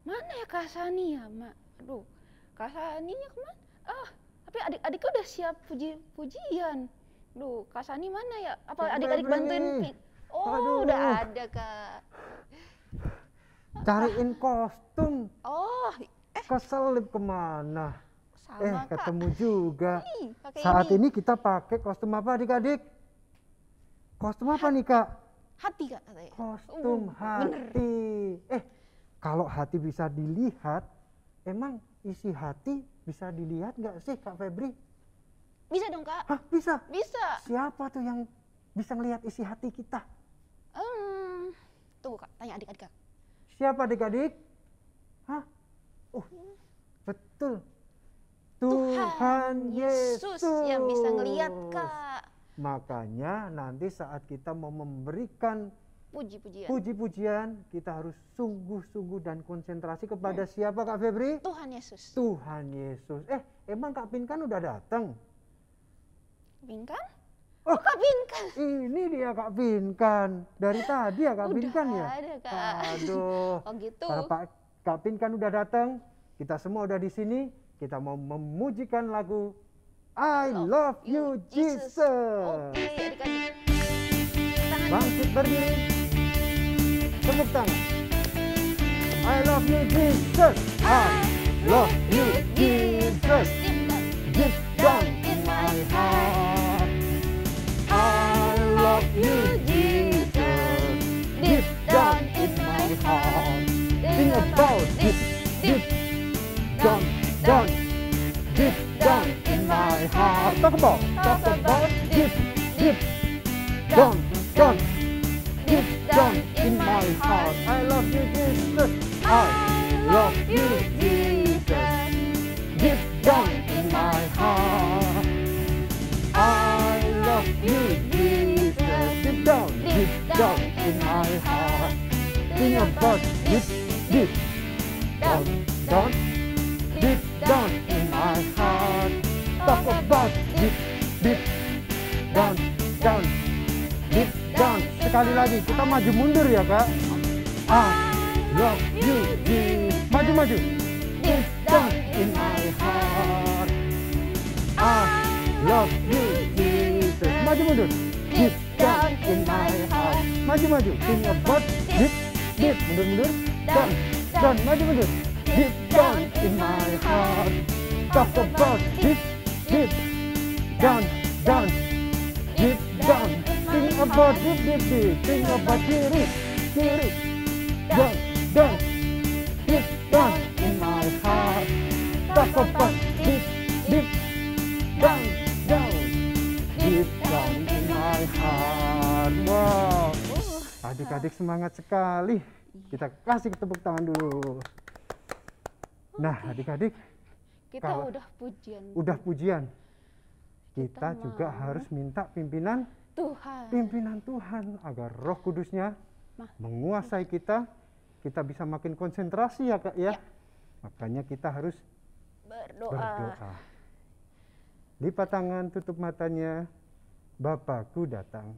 Mana ya Kak Sani ya, Mak? Aduh, Kak Saninya kemana? Ah, tapi adik-adiknya udah siap puji-pujian. Duh, Kak Sani mana ya? Apa Kak adik-adik Febri. bantuin Oh, Aduh. udah ada, Kak. Cariin kostum. Oh, Keselip kemana? sama Kak. Ketemu juga. Nih, pakai Saat ini kita pakai kostum apa adik-adik? Kostum apa nih Kak? Hati, Kak, katanya. Kostum hati. Kalau hati bisa dilihat, emang isi hati bisa dilihat nggak sih Kak Febri? Bisa dong, Kak. Hah, bisa? Bisa. Siapa tuh yang bisa ngelihat isi hati kita? Tunggu, Kak, tanya adik-adik, Kak. Siapa adik-adik? Hah? Betul. Tuhan Yesus yang bisa ngelihat, Kak. Makanya nanti saat kita mau memberikan Puji-pujian. puji-pujian, kita harus sungguh-sungguh dan konsentrasi kepada siapa Kak Febri? Tuhan Yesus. Tuhan Yesus. Emang Kak Pinkan udah datang? Pinkan? Oh, Kak Pinkan. Ini dia Kak Pinkan. Dari tadi ya Kak Pinkan ya? Udah ada, Kak. Aduh. Oh gitu. Kalau Kak Pinkan udah datang, kita semua udah di sini. Kita mau memujikan lagu I Love You Jesus. Oke, adik-adik. Bangkit berdiri. Tepuk tangan. I love you Jesus. I love you Jesus. Deep down in my heart. I love you Jesus. Deep down in my heart. Think about deep down, deep down in my heart. Talk about deep down, deep down in my heart. I love you Jesus. I love you Jesus. Deep down in my heart. I love you Jesus. Deep down in my heart. Think about deep down, deep down in my heart. Talk about deep down, deep down. Sekali lagi kita maju mundur ya Kak. I love you Jesus. Maju. Deep down in my heart. I love you Jesus. Maju mundur. Deep down in my heart. Maju. Think about deep mundur. Down. Maju mundur. Deep down in my heart. Talk about deep down. Deep down. Think about deep. Think about kiri. Down. Deep down in my heart. Talk about deep down. Deep down in my heart. Wow. Adik-adik semangat sekali. Kita kasih tepuk tangan dulu. Nah, adik-adik, kita udah pujian. Kita juga harus minta pimpinan Tuhan agar Roh Kudusnya menguasai kita. Kita bisa makin konsentrasi ya Kak ya. Makanya kita harus berdoa. Lipat tangan, tutup matanya. Bapakku datang.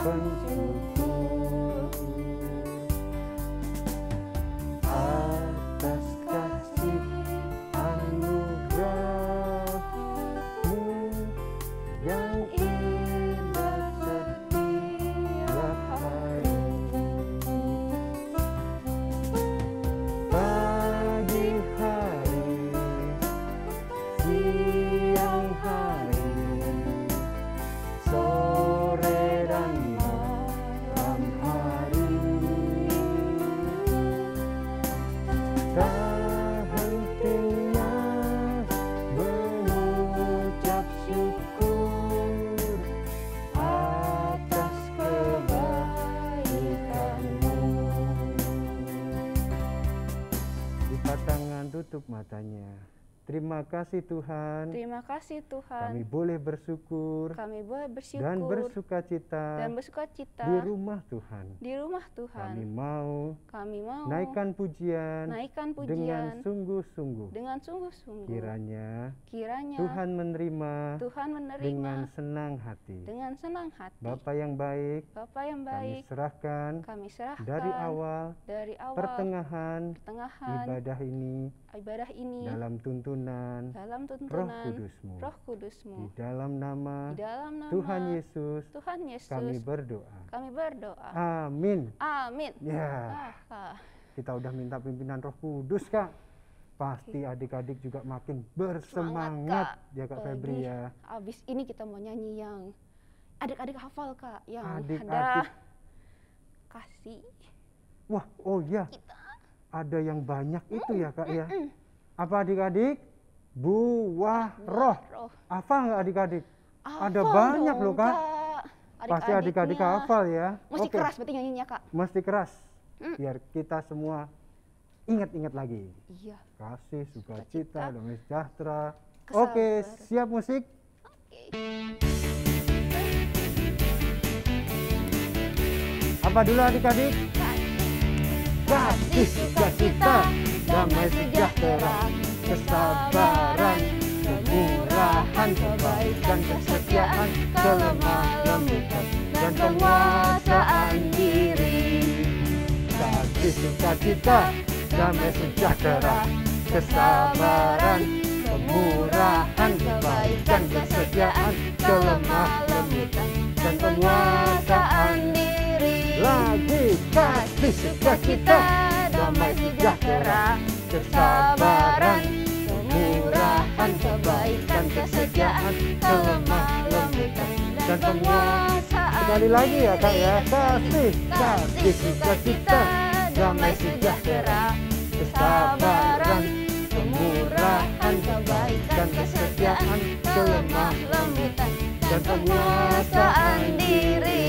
bersyukur atas kasih anugerah-Mu yang indah setiap hari. Pagi hari, siang hari, sore dan malam hari, tak hentinya mengucap syukur atas kebaikan-Mu. Lipat tangan, tutup matanya. Terima kasih Tuhan, Terima kasih Tuhan. kami boleh bersyukur Kami boleh bersyukur dan bersukacita dan bersukacita di rumah Tuhan. di rumah Tuhan. Kami mau Kami mau naikkan pujian naikkan dengan pujian sungguh-sungguh. dengan sungguh-sungguh. Kiranya Kiranya Tuhan menerima Tuhan menerima dengan senang hati. dengan senang hati. Bapa yang baik, Bapa yang kami baik, serahkan kami serahkan dari awal, dari awal, pertengahan, pertengahan ibadah ini ibadah ini dalam tuntunan dalam Roh tuntunan Kudus-Mu. Roh Kudus-Mu. Di dalam nama Di dalam nama Tuhan Yesus, Tuhan Yesus, kami berdoa. kami berdoa. Amin. Amin. Ya, Kak. kita udah minta pimpinan Roh Kudus, Kak. Pasti adik-adik juga makin bersemangat, ya Kak Febri ya. Abis ini kita mau nyanyi yang adik-adik hafal, Kak, yang Adik-adik. ada kasih Wah, oh ya, kita. ada yang banyak itu ya Kak ya. Apa adik-adik? Buah roh. Roh. Hafal nggak adik-adik? Ada Hafal banyak dong, loh Kak. Pasti adik-adik Adik-adiknya. hafal ya. Mesti Oke, keras berarti nyanyinya, Kak. mesti keras. Biar kita semua ingat-ingat lagi. Iya. Kasih, Sukacita, sukacita, damai sejahtera. kesabaran. Oke, siap musik? Oke. Apa dulu adik-adik? Kasih, sukacita, damai sejahtera, kesabaran, kemurahan, kebaikan, kesetiaan, kelemah lembutan, dan penguasaan diri. Kasih, sukacita, damai sejahtera, kesabaran, kemurahan, kebaikan, kesetiaan, kelemah lembutan, dan penguasaan diri. Lagi kasih, sukacita, damai sejahtera, kesabaran, kemurahan, kebaikan, kesetiaan, kelemah lembutan, dan penguasaan. Sekali lagi ya Kak ya. Kasih, sukacita, damai sejahtera, kesabaran, kemurahan, kebaikan, kesetiaan, kelemah lembutan, dan penguasaan diri.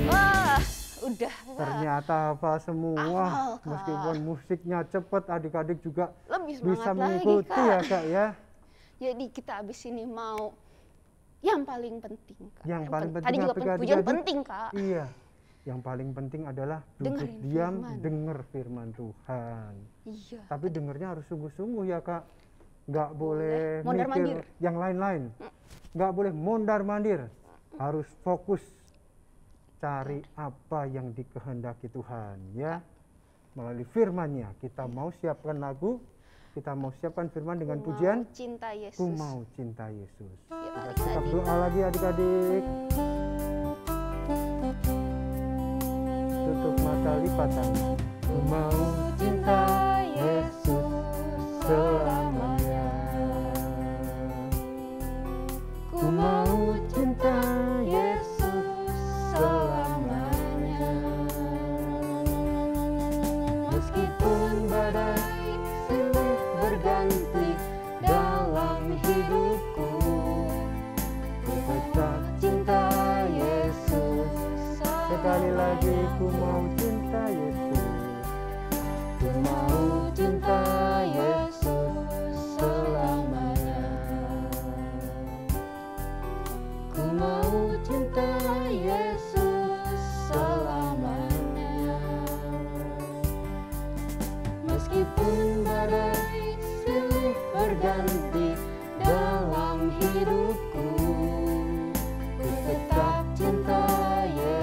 Wah, udah. Kak. Ternyata apa semua, Hafal, Kak. meskipun musiknya cepet, adik-adik juga Lebih bisa semangat mengikuti lagi, ya Kak. Kak ya. Jadi kita abis ini mau yang paling penting, Kak. Yang paling penting Tadi juga apa, Kak, pujian adik-adik? penting, Kak. Iya, yang paling penting adalah duduk Dengerin diam, firman. denger firman Tuhan. Iya. Tapi dengernya harus sungguh-sungguh ya Kak. Nggak boleh mondar-mandir. mikir yang lain-lain. Nggak boleh mondar-mandir. Harus fokus cari apa yang dikehendaki Tuhan ya. Melalui firman-Nya kita mau siapkan lagu, kita mau siapkan firman dengan Ku pujian. mau cinta Yesus. Ku mau cinta Yesus. Ya, Kita adik-adik. sikap doa lagi adik-adik. Tutup mata, lipat tangan. Ku mau cinta Yesus selamanya. Ku mau cinta Yesus selamanya. Meskipun badai silih berganti dalam hidupku, ku tetap cinta Yesus. Sekali lagi ku mau cinta Yesus. Ku mau cinta Yesus selamanya. Ku mau cinta Yesus selamanya. Meskipun badai silih berganti dalam hidupku, ku tetap cinta Yesus.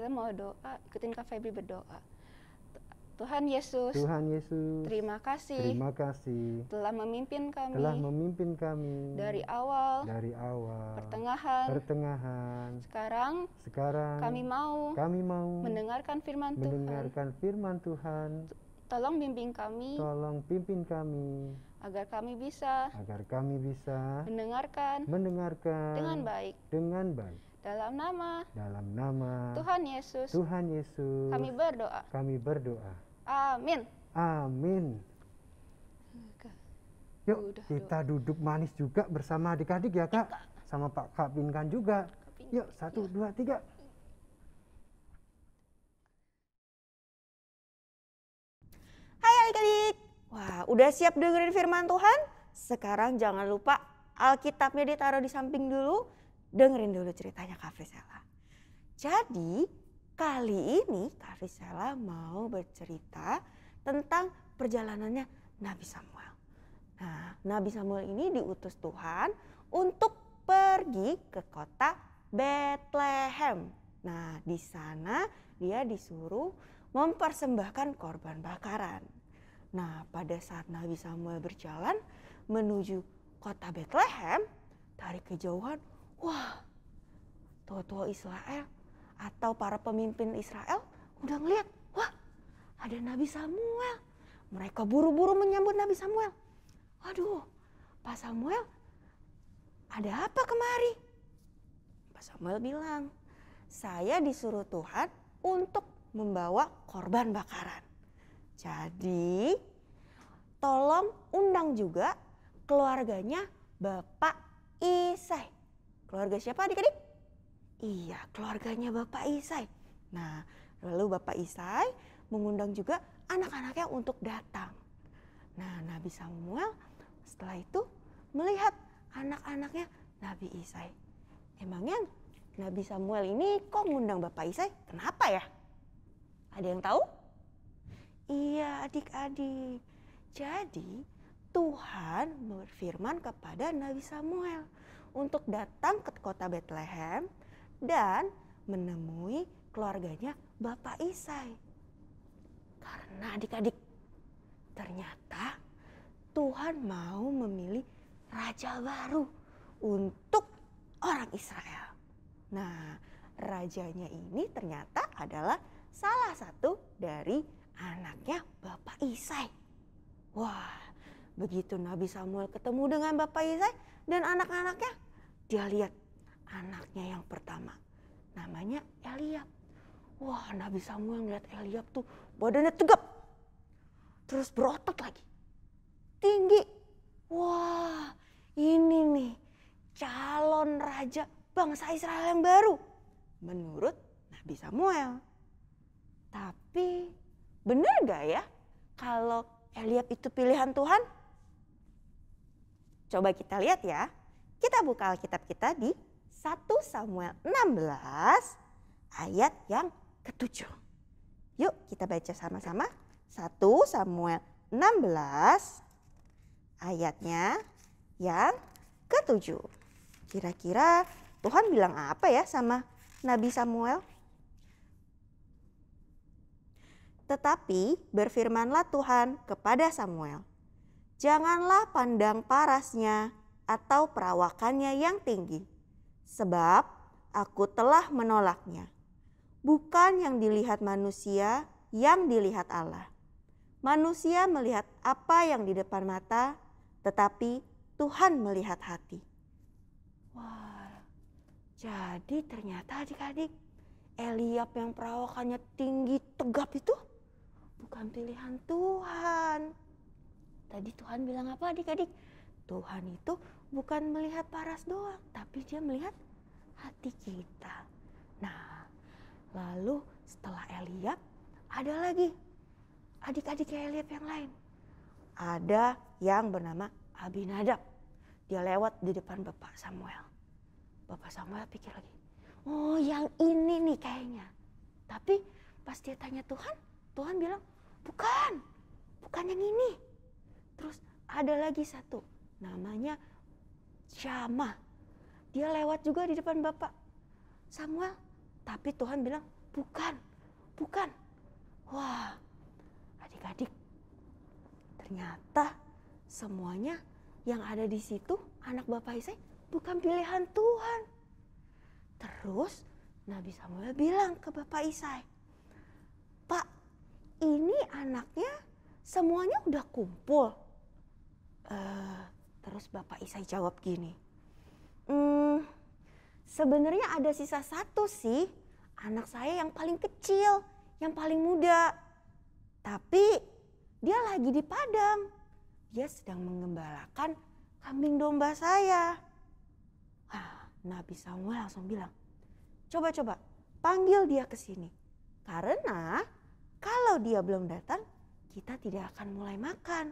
Kita mau doa, ikutin Kak Febri berdoa. Tuhan Yesus, terima kasih telah memimpin kami dari awal, pertengahan. Sekarang kami mau mendengarkan firman Tuhan. Tolong bimbing kami agar kami bisa mendengarkan dengan baik. Dalam nama Tuhan Yesus, kami berdoa. Amin. Yuk kita duduk manis juga bersama adik-adik ya Kak. Sama Pak Kak Pinkan juga. Yuk 1, 2, 3. Hai adik-adik. Wah, udah siap dengerin firman Tuhan? Sekarang jangan lupa Alkitabnya ditaruh di samping dulu. Dengerin dulu ceritanya Kak Frisela. Jadi kali ini Kak Frisela mau bercerita tentang perjalanannya Nabi Samuel. Nah, Nabi Samuel ini diutus Tuhan untuk pergi ke kota Bethlehem. Nah, di sana dia disuruh mempersembahkan korban bakaran. Nah, pada saat Nabi Samuel berjalan menuju kota Bethlehem, dari kejauhan, wah, tua-tua Israel atau para pemimpin Israel udah ngeliat, wah, ada Nabi Samuel. Mereka buru-buru menyambut Nabi Samuel. Aduh, Pak Samuel, ada apa kemari? Pak Samuel bilang, saya disuruh Tuhan untuk membawa korban bakaran. Jadi, tolong undang juga keluarganya Bapak Isai. Keluarga siapa adik-adik? Iya, keluarganya Bapak Isai. Nah, lalu Bapak Isai mengundang juga anak-anaknya untuk datang. Nah, Nabi Samuel setelah itu melihat anak-anaknya Nabi Isai. Emangnya Nabi Samuel ini kok ngundang Bapak Isai? Kenapa ya? Ada yang tahu? Iya adik-adik. Jadi Tuhan berfirman kepada Nabi Samuel untuk datang ke kota Bethlehem dan menemui keluarganya Bapak Isai. Karena adik-adik, ternyata Tuhan mau memilih raja baru untuk orang Israel. Nah, rajanya ini ternyata adalah salah satu dari anaknya Bapak Isai. Wah, begitu Nabi Samuel ketemu dengan Bapak Isai dan anak-anaknya, dia lihat anaknya yang pertama, namanya Eliab. Wah, Nabi Samuel ngeliat Eliab tuh badannya tegap, terus berotot lagi, tinggi. Wah, ini nih calon raja bangsa Israel yang baru menurut Nabi Samuel. Tapi benar gak ya kalau Eliab itu pilihan Tuhan? Coba kita lihat ya. Kita buka Alkitab kita di 1 Samuel 16 ayat yang ke-7. Yuk kita baca sama-sama. 1 Samuel 16 ayatnya yang ke-7. Kira-kira Tuhan bilang apa ya sama Nabi Samuel? Tetapi berfirmanlah Tuhan kepada Samuel, janganlah pandang parasnya atau perawakannya yang tinggi, sebab aku telah menolaknya. Bukan yang dilihat manusia, yang dilihat Allah. Manusia melihat apa yang di depan mata, tetapi Tuhan melihat hati. Wah, jadi ternyata adik-adik, Eliab yang perawakannya tinggi tegap itu bukan pilihan Tuhan. Tadi Tuhan bilang apa adik-adik? Tuhan itu bukan melihat paras doang, tapi dia melihat hati kita. Nah, lalu setelah Eliab ada lagi adik-adik Eliab yang lain. Ada yang bernama Abinadab. Dia lewat di depan Bapak Samuel. Bapak Samuel pikir lagi, oh yang ini nih kayaknya. Tapi pas dia tanya Tuhan, Tuhan bilang, bukan yang ini. Terus ada lagi satu, namanya Syama. Dia lewat juga di depan Bapak Samuel. Tapi Tuhan bilang, bukan, bukan. Wah, adik-adik, ternyata semuanya yang ada di situ anak Bapak Isai bukan pilihan Tuhan. Terus Nabi Samuel bilang ke Bapak Isai, Pak, ini anaknya semuanya udah kumpul. Terus Bapak Isai jawab gini, sebenarnya ada sisa satu sih, anak saya yang paling kecil, yang paling muda. Tapi dia lagi di padang, dia sedang mengembalakan kambing domba saya. Nabi Samuel langsung bilang, coba panggil dia ke sini. Karena kalau dia belum datang, kita tidak akan mulai makan.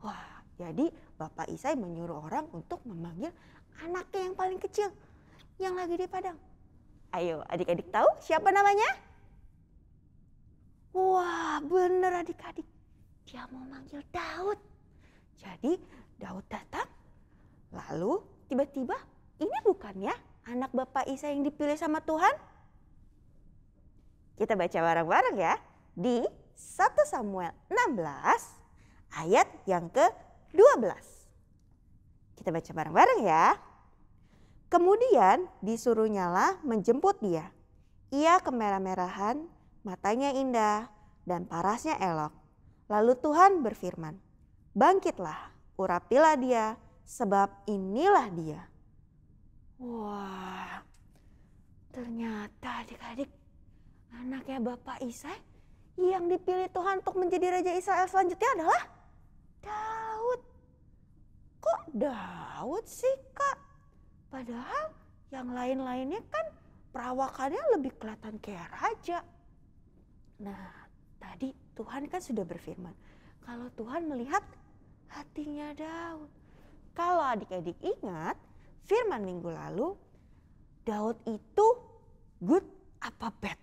Wah, jadi Bapak Isai menyuruh orang untuk memanggil anaknya yang paling kecil, yang lagi di padang. Ayo adik-adik tahu siapa namanya? Wah, bener adik-adik. Dia mau manggil Daud. Jadi Daud datang, lalu tiba-tiba ini bukan ya anak Bapak Isai yang dipilih sama Tuhan? Kita baca bareng-bareng ya di 1 Samuel 16 ayat yang ke-12. Kita baca bareng-bareng ya. Kemudian disuruhnyalah menjemput dia. Ia kemerah-merahan, matanya indah dan parasnya elok. Lalu Tuhan berfirman, bangkitlah, urapilah dia, sebab inilah dia. Wah, ternyata adik-adik anaknya Bapak Isai yang dipilih Tuhan untuk menjadi Raja Israel selanjutnya adalah Daud. Kok Daud sih Kak? Padahal yang lain-lainnya kan perawakannya lebih kelihatan kayak raja. Nah, tadi Tuhan kan sudah berfirman, kalau Tuhan melihat hatinya Daud. Kalau adik-adik ingat firman minggu lalu, Daud itu good apa bad?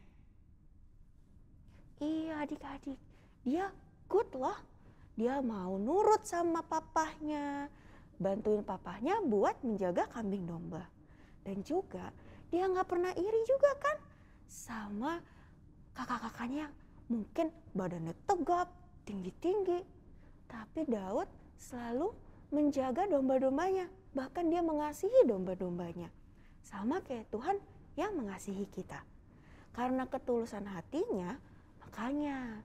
Iya adik-adik, dia good loh. Dia mau nurut sama papahnya, bantuin papahnya buat menjaga kambing domba. Dan juga dia gak pernah iri juga kan sama kakak-kakaknya yang mungkin badannya tegap, tinggi-tinggi. Tapi Daud selalu menjaga domba-dombanya, bahkan dia mengasihi domba-dombanya. Sama kayak Tuhan yang mengasihi kita. Karena ketulusan hatinya, makanya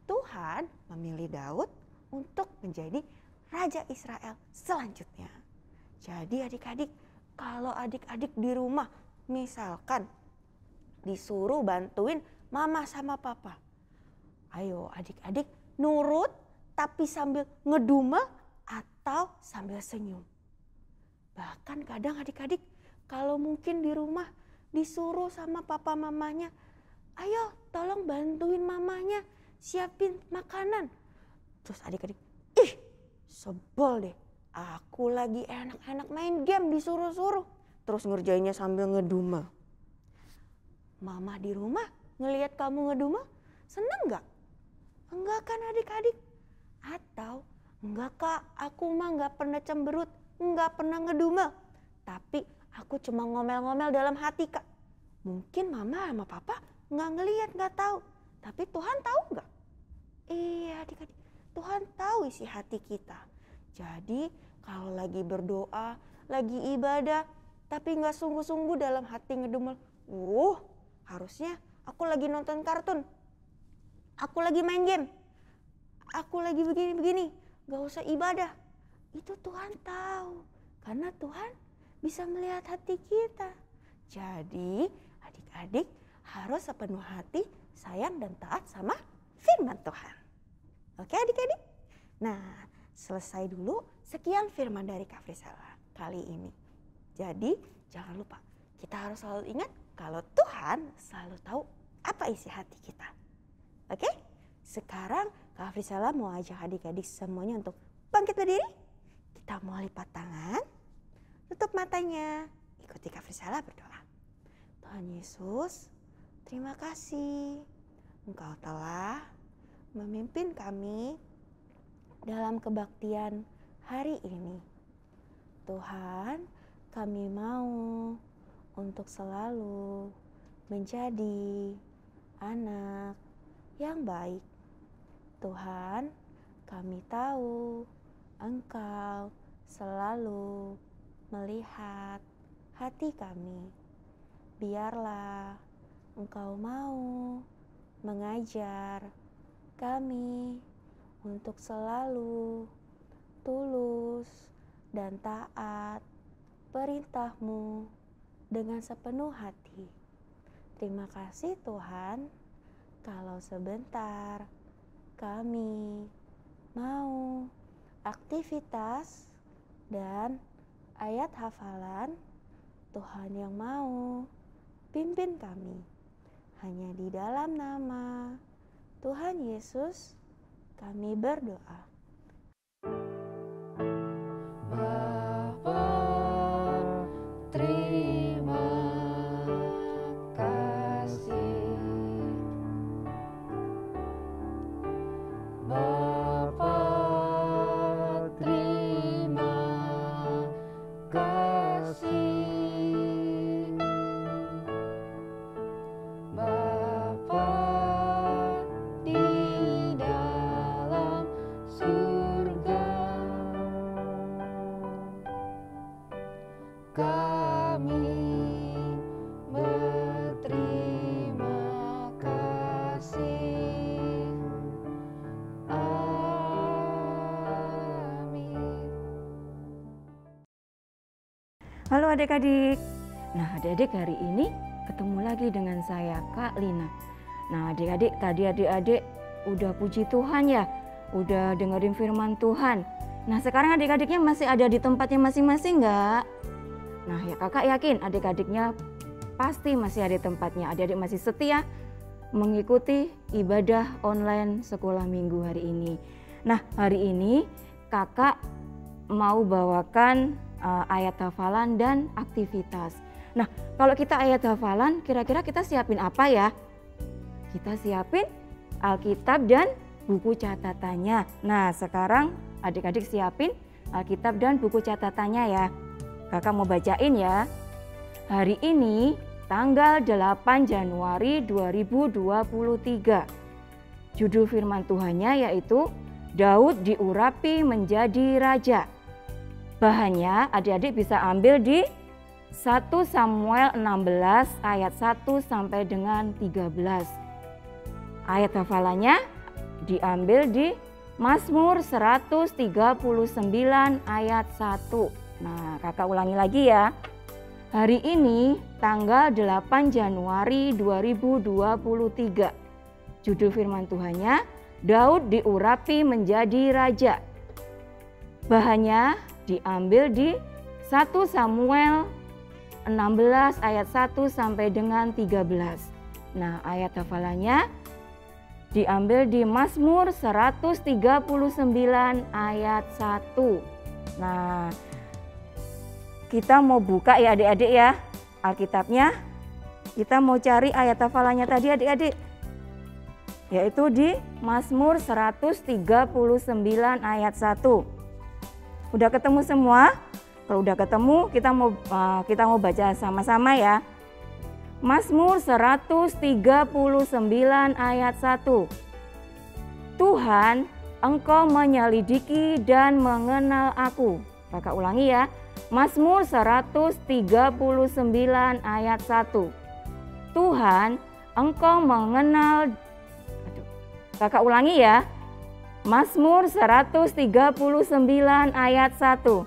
Tuhan memilih Daud untuk menjadi Raja Israel selanjutnya. Jadi adik-adik, kalau adik-adik di rumah misalkan disuruh bantuin mama sama papa, ayo adik-adik nurut tapi sambil ngedumel atau sambil senyum. Bahkan kadang adik-adik kalau mungkin di rumah disuruh sama papa mamanya, ayo tolong bantuin mamanya siapin makanan. Terus adik-adik, ih sebel deh, aku lagi enak-enak main game disuruh-suruh. Terus ngerjainnya sambil ngedumel. Mama di rumah ngelihat kamu ngedumel, seneng gak? Enggak kan adik-adik? Atau enggak Kak, aku mah gak pernah cemberut, gak pernah ngedumel. Tapi aku cuma ngomel-ngomel dalam hati Kak. Mungkin mama sama papa gak ngelihat, gak tahu. Tapi Tuhan tahu gak? Iya adik-adik, Tuhan tahu isi hati kita. Jadi kalau lagi berdoa, lagi ibadah, tapi gak sungguh-sungguh dalam hati ngedumel, harusnya aku lagi nonton kartun, aku lagi main game, aku lagi begini-begini, gak usah ibadah. Itu Tuhan tahu, karena Tuhan bisa melihat hati kita. Jadi adik-adik harus sepenuh hati sayang dan taat sama firman Tuhan. Oke adik-adik? Nah, selesai dulu sekian firman dari Kak Frisella kali ini. Jadi jangan lupa, kita harus selalu ingat kalau Tuhan selalu tahu apa isi hati kita. Oke? Sekarang Kak Frisella mau ajak adik-adik semuanya untuk bangkit berdiri. Kita mau lipat tangan, tutup matanya, ikuti Kak Frisella berdoa. Tuhan Yesus, terima kasih Engkau telah memimpin kami dalam kebaktian hari ini. Tuhan, kami mau untuk selalu menjadi anak yang baik. Tuhan, kami tahu Engkau selalu melihat hati kami. Biarlah Engkau mau mengajar kami untuk selalu tulus dan taat perintah-Mu dengan sepenuh hati. Terima kasih Tuhan, kalau sebentar kami mau aktivitas dan ayat hafalan, Tuhan yang mau pimpin kami. Hanya di dalam nama Tuhan Yesus kami berdoa. Bapa, terima kasih. Bapa, terima kasih. Bapa di dalam surga, kami berterima kasih. Amin. Halo adik-adik. Nah, adik-adik hari ini ketemu lagi dengan saya, Kak Lina. Nah, adik-adik, tadi adik-adik udah puji Tuhan ya, udah dengerin firman Tuhan. Nah, sekarang adik-adiknya masih ada di tempatnya masing-masing nggak? Nah, ya kakak yakin adik-adiknya pasti masih ada di tempatnya. Adik-adik masih setia mengikuti ibadah online sekolah minggu hari ini. Nah, hari ini kakak mau bawakan ayat hafalan dan aktivitas. Nah, kalau kita ayat hafalan, kira-kira kita siapin apa ya? Kita siapin Alkitab dan buku catatannya. Nah, sekarang adik-adik siapin Alkitab dan buku catatannya ya. Kakak mau bacain ya. Hari ini tanggal 8 Januari 2023. Judul firman Tuhannya yaitu Daud diurapi menjadi raja. Bahannya adik-adik bisa ambil di 1 Samuel 16 ayat 1 sampai dengan 13. Ayat hafalannya diambil di Mazmur 139 ayat 1. Nah, kakak ulangi lagi ya. Hari ini tanggal 8 Januari 2023. Judul firman Tuhannya Daud diurapi menjadi raja. Bahannya diambil di 1 Samuel 16 ayat 1 sampai dengan 13. Nah, ayat hafalannya diambil di Mazmur 139 ayat 1. Nah, kita mau buka ya adik-adik ya Alkitabnya. Kita mau cari ayat hafalannya tadi adik-adik, yaitu di Mazmur 139 ayat 1. Udah ketemu semua? Kalau udah ketemu, kita mau baca sama-sama ya. Mazmur 139 ayat 1. Tuhan, Engkau menyelidiki dan mengenal aku. Kakak ulangi ya. Mazmur 139 ayat 1. Tuhan, Engkau mengenal. Kakak ulangi ya. Mazmur 139 ayat 1.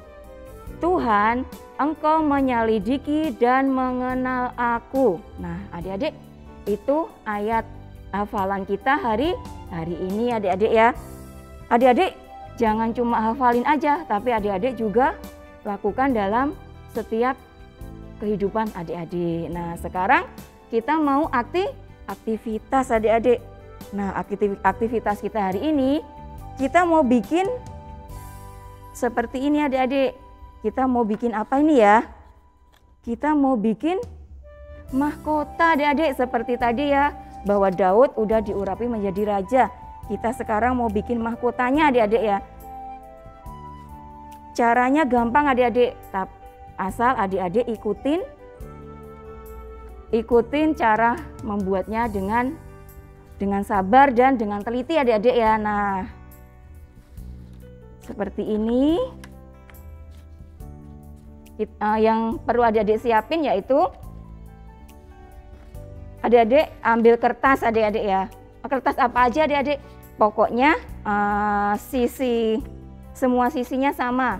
Tuhan, Engkau menyelidiki dan mengenal aku. Nah, adik-adik, itu ayat hafalan kita hari ini adik-adik ya. Adik-adik jangan cuma hafalin aja, tapi adik-adik juga lakukan dalam setiap kehidupan adik-adik. Nah, sekarang kita mau aktivitas adik-adik. Nah, aktivitas kita hari ini, kita mau bikin seperti ini adik-adik. Kita mau bikin apa ini ya? Kita mau bikin mahkota adik-adik seperti tadi ya. Bahwa Daud udah diurapi menjadi raja. Kita sekarang mau bikin mahkotanya adik-adik ya. Caranya gampang adik-adik. Asal adik-adik ikutin ikutin cara membuatnya dengan sabar dan dengan teliti adik-adik ya. Nah, seperti ini. Yang perlu adik-adik siapin yaitu adik-adik ambil kertas adik-adik ya. Kertas apa aja adik-adik? Pokoknya semua sisinya sama.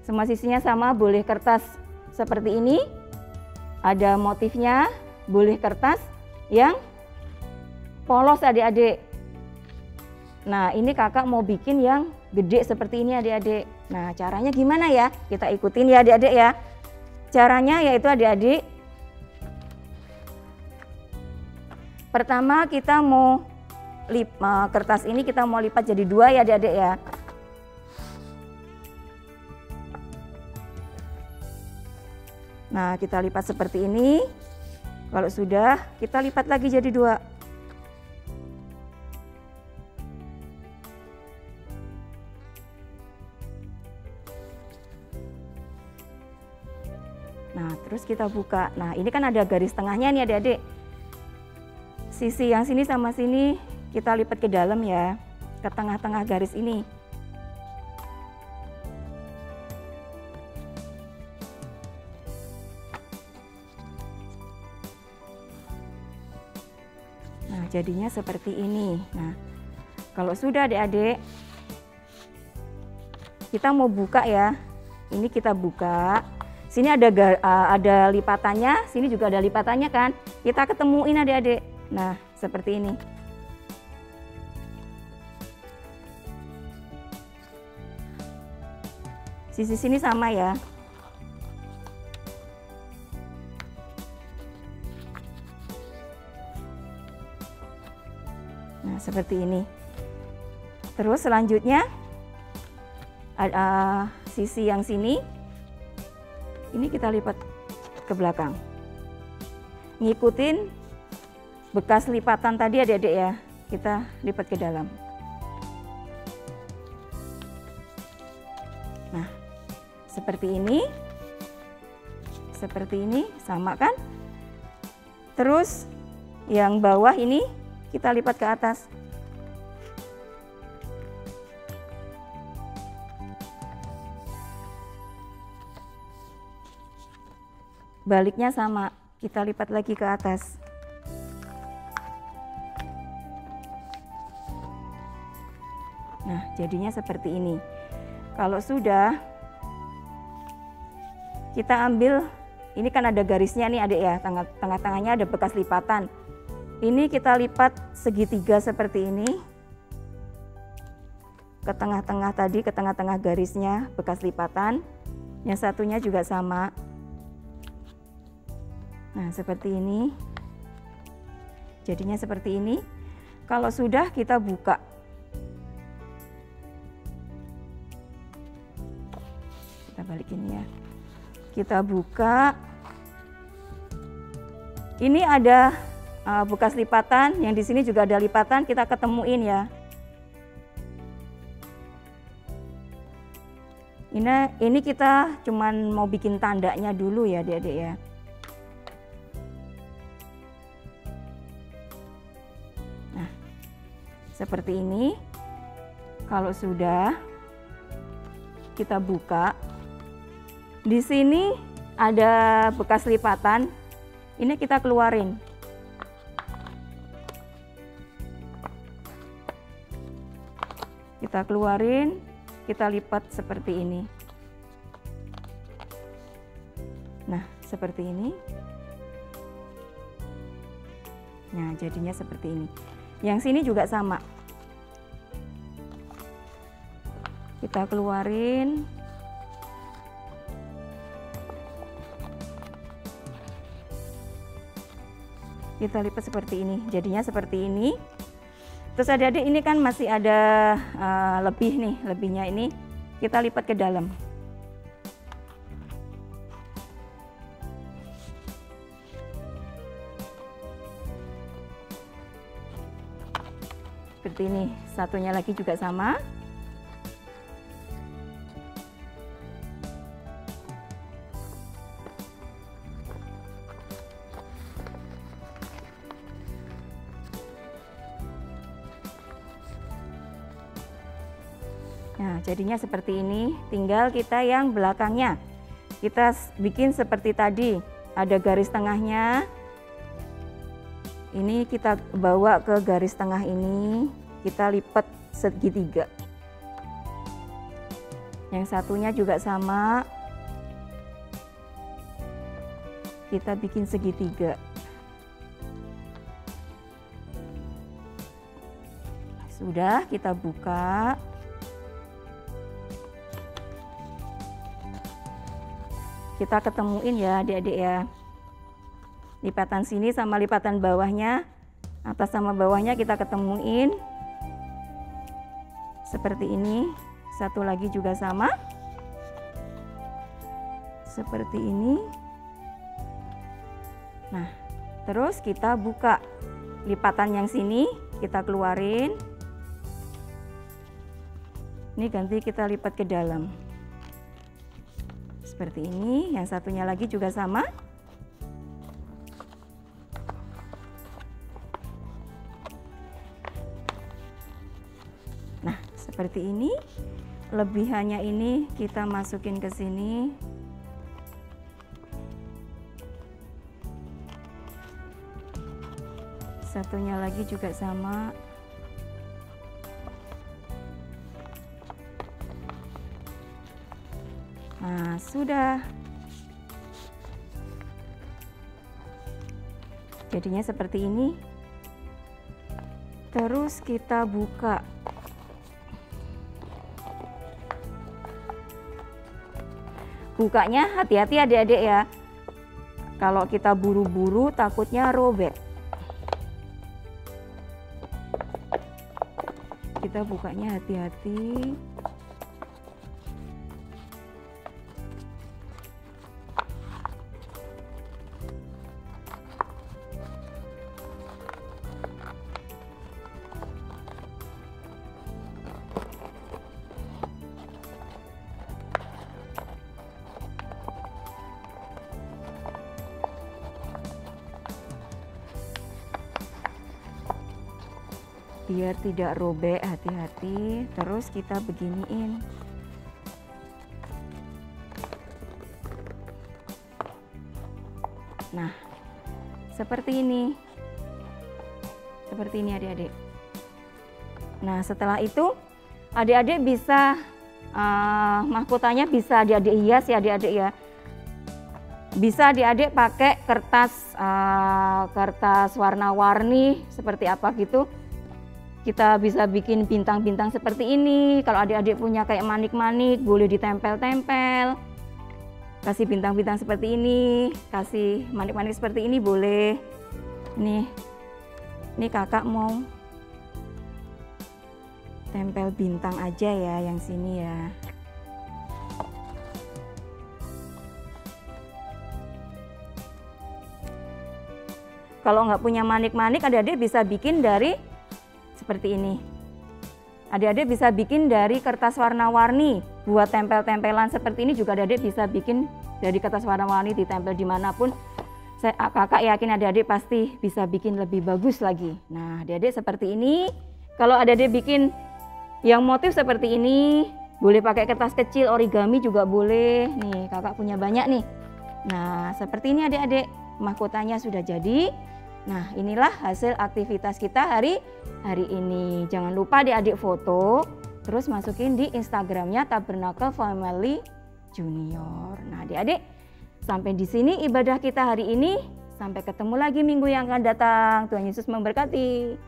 Semua sisinya sama, boleh kertas seperti ini. Ada motifnya, boleh kertas yang polos adik-adik. Nah, ini kakak mau bikin yang gede seperti ini adik-adik. Nah, caranya gimana ya? Kita ikutin ya adik-adik ya. Caranya yaitu adik-adik, pertama kita mau kertas ini kita mau lipat jadi 2 ya adik-adik ya. Nah, kita lipat seperti ini. Kalau sudah, kita lipat lagi jadi 2. Nah, terus kita buka. Nah, ini kan ada garis tengahnya nih adik-adik. Sisi yang sini sama sini kita lipat ke dalam ya, ke tengah-tengah garis ini. Nah, jadinya seperti ini. Nah, kalau sudah adik-adik, kita mau buka ya. Ini kita buka. Sini ada lipatannya, sini juga ada lipatannya kan. Kita ketemuin adik-adik. Nah, seperti ini. Sisi sini sama ya. Nah, seperti ini. Terus selanjutnya sisi yang sini. Ini kita lipat ke belakang. Ngikutin bekas lipatan tadi adik-adik ya. Kita lipat ke dalam. Nah, seperti ini. Seperti ini, sama kan? Terus yang bawah ini kita lipat ke atas. Baliknya sama, kita lipat lagi ke atas. Nah, jadinya seperti ini. Kalau sudah, kita ambil, ini kan ada garisnya nih adik ya, tengah-tengahnya ada bekas lipatan. Ini kita lipat segitiga seperti ini. Ke tengah-tengah tadi, ke tengah-tengah garisnya bekas lipatan. Yang satunya juga sama. Nah, seperti ini. Jadinya seperti ini. Kalau sudah, kita buka. Kita balikin ya. Kita buka. Ini ada bekas lipatan, yang di sini juga ada lipatan, kita ketemuin ya. Ini kita cuman mau bikin tandanya dulu ya, adik-adik ya. Seperti ini. Kalau sudah, kita buka. Di sini ada bekas lipatan. Ini kita keluarin. Kita keluarin, kita lipat seperti ini. Nah, seperti ini. Nah, jadinya seperti ini. Yang sini juga sama. Kita keluarin. Kita lipat seperti ini. Jadinya seperti ini. Terus adik-adik ini kan masih ada lebih nih. Lebihnya ini kita lipat ke dalam. Seperti ini, satunya lagi juga sama. Nah, jadinya seperti ini. Tinggal kita yang belakangnya. Kita bikin seperti tadi. Ada garis tengahnya. Ini kita bawa ke garis tengah ini. Kita lipat segitiga. Yang satunya juga sama. Kita bikin segitiga. Sudah, kita buka. Kita ketemuin ya adik-adik ya. Lipatan sini sama lipatan bawahnya, atas sama bawahnya kita ketemuin. Seperti ini. Satu lagi juga sama. Seperti ini. Nah, terus kita buka lipatan yang sini, kita keluarin. Ini ganti kita lipat ke dalam. Seperti ini, yang satunya lagi juga sama. Nah, seperti ini. Lebihannya ini kita masukin ke sini. Satunya lagi juga sama. Nah, sudah. Jadinya seperti ini. Terus kita buka. Bukanya hati-hati adik-adik ya. Kalau kita buru-buru takutnya robek. Kita bukanya hati-hati. Biar tidak robek, hati-hati. Terus kita beginiin. Nah, seperti ini. Seperti ini adik-adik. Nah, setelah itu adik-adik bisa mahkotanya bisa adik-adik hias ya adik-adik ya. Bisa adik-adik pakai kertas kertas warna-warni seperti apa gitu. Kita bisa bikin bintang-bintang seperti ini. Kalau adik-adik punya kayak manik-manik, boleh ditempel-tempel. Kasih bintang-bintang seperti ini, kasih manik-manik seperti ini boleh. Ini kakak mau tempel bintang aja ya, yang sini ya. Kalau nggak punya manik-manik, adik-adik bisa bikin dari seperti ini. Adik-adik bisa bikin dari kertas warna-warni. Buat tempel-tempelan seperti ini juga adik-adik bisa bikin dari kertas warna-warni, ditempel dimanapun. Kakak yakin adik-adik pasti bisa bikin lebih bagus lagi. Nah, adik-adik seperti ini. Kalau adik-adik bikin yang motif seperti ini, boleh pakai kertas kecil, origami juga boleh. Nih, kakak punya banyak nih. Nah, seperti ini adik-adik. Mahkotanya sudah jadi. Nah, inilah hasil aktivitas kita hari ini. Jangan lupa adik-adik foto, terus masukin di Instagramnya Tabernakel Family Junior. Nah, adik-adik, sampai di sini ibadah kita hari ini. Sampai ketemu lagi minggu yang akan datang. Tuhan Yesus memberkati.